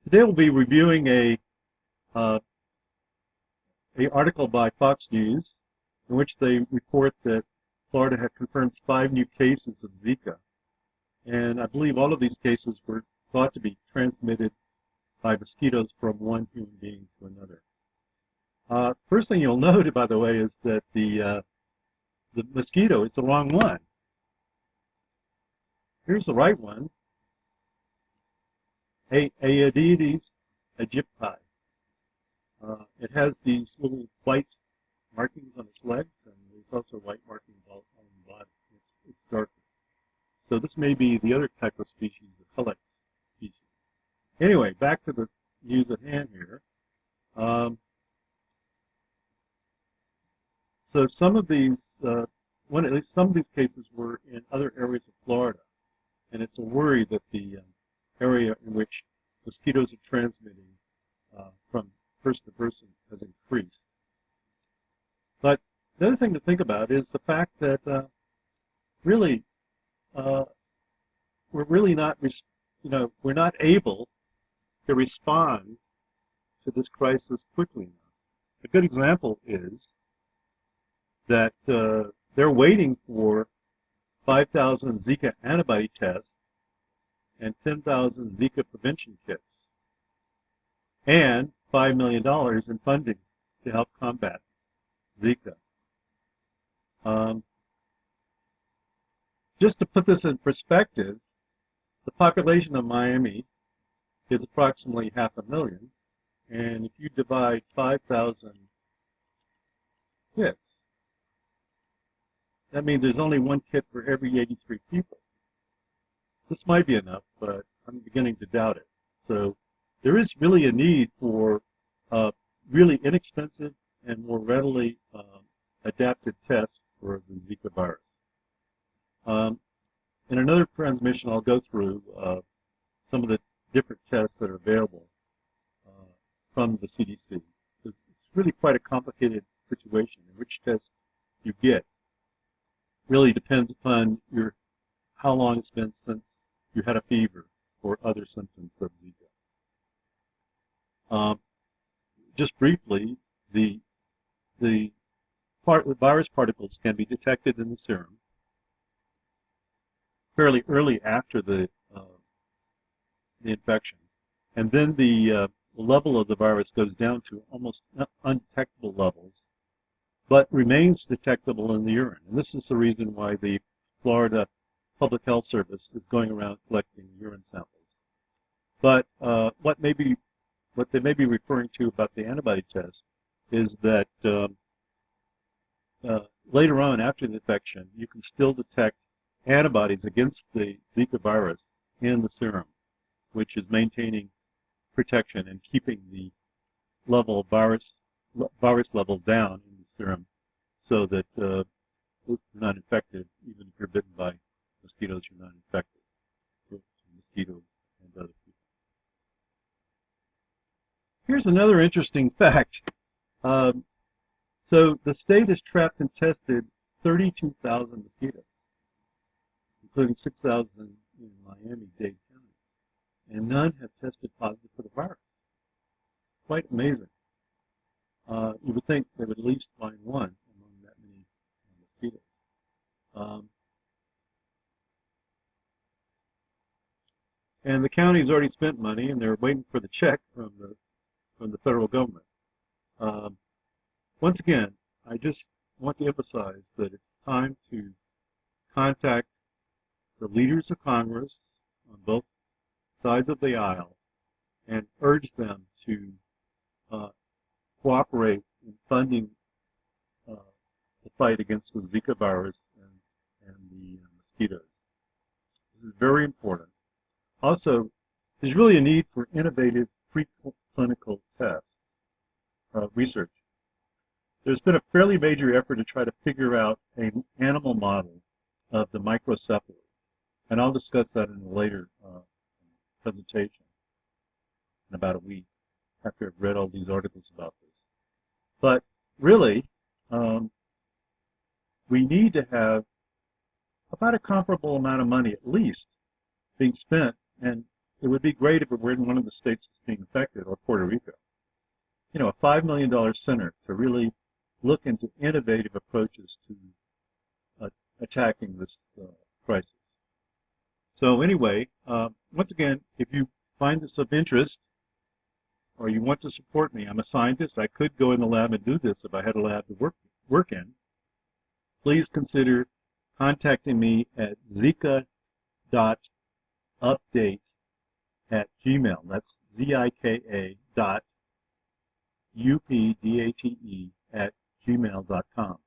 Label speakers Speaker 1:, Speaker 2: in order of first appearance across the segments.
Speaker 1: Today we'll be reviewing uh, a article by Fox News in which they report that Florida had confirmed 5 new cases of Zika, and I believe all of these cases were thought to be transmitted by mosquitoes from one human being to another. First thing you'll note, by the way, is that the mosquito is the wrong one. Here's the right one, Aedes aegypti. It has these little white markings on its legs, and there's also white markings all on the body. It's darker. So this may be the other type of species, the Helix species. Anyway, back to the news at hand here. So some of these, at least some of these cases were in other areas of Florida, and it's a worry that the area in which mosquitoes are transmitting from person to person has increased. But the other thing to think about is the fact that really we're really not, we're not able to respond to this crisis quickly enough. A good example is that they're waiting for 5,000 Zika antibody tests and 10,000 Zika prevention kits and $5 million in funding to help combat Zika. Just to put this in perspective, the population of Miami is approximately 500,000, and if you divide 5,000 kits, that means there's only one kit for every 83 people. This might be enough, but I'm beginning to doubt it. So there is really a need for really inexpensive and more readily adapted tests for the Zika virus. In another transmission, I'll go through some of the different tests that are available from the CDC. It's really quite a complicated situation, and which test you get really depends upon how long it's been since you had a fever or other symptoms of Zika. Just briefly, the virus particles can be detected in the serum fairly early after the infection, and then the level of the virus goes down to almost undetectable levels, but remains detectable in the urine. And this is the reason why the Florida Public Health Service is going around collecting urine samples. But what they may be referring to about the antibody test is that later on after the infection, you can still detect antibodies against the Zika virus in the serum, which is maintaining protection and keeping the level of virus level down in the serum so that you're not infected. Even if you're bitten by mosquitoes, you're not infected with mosquitoes and other people. Here's another interesting fact. So the state has trapped and tested 32,000 mosquitoes, including 6,000 in Miami-Dade County, and none have tested positive for the virus. Quite amazing. You would think they would at least find one among that many mosquitoes. And the county's already spent money, and they're waiting for the check from the federal government. Once again, I just want to emphasize that it's time to contact the leaders of Congress on both sides of the aisle and urge them to cooperate in funding the fight against the Zika virus and the mosquitoes. This is very important. Also, there's really a need for innovative preclinical tests, research. There's been a fairly major effort to try to figure out an animal model of the microcephaly, and I'll discuss that in a later presentation in about a week after I've read all these articles about this. But really, we need to have about a comparable amount of money at least being spent and it would be great if it were in one of the states that's being affected, or Puerto Rico. You know, a $5 million center to really look into innovative approaches to attacking this crisis. So anyway, once again, if you find this of interest or you want to support me, I'm a scientist. I could go in the lab and do this if I had a lab to work in. Please consider contacting me at zika.update@gmail. That's zika.update@gmail.com.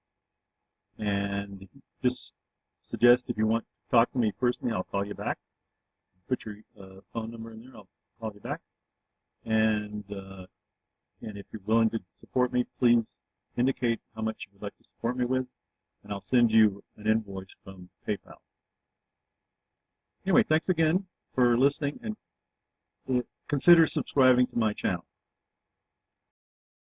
Speaker 1: And just suggest if you want to talk to me personally, I'll call you back. Put your phone number in there, I'll call you back. And if you're willing to support me, please indicate how much you would like to support me with, and I'll send you an invoice from PayPal. Anyway, thanks again for listening, and consider subscribing to my channel.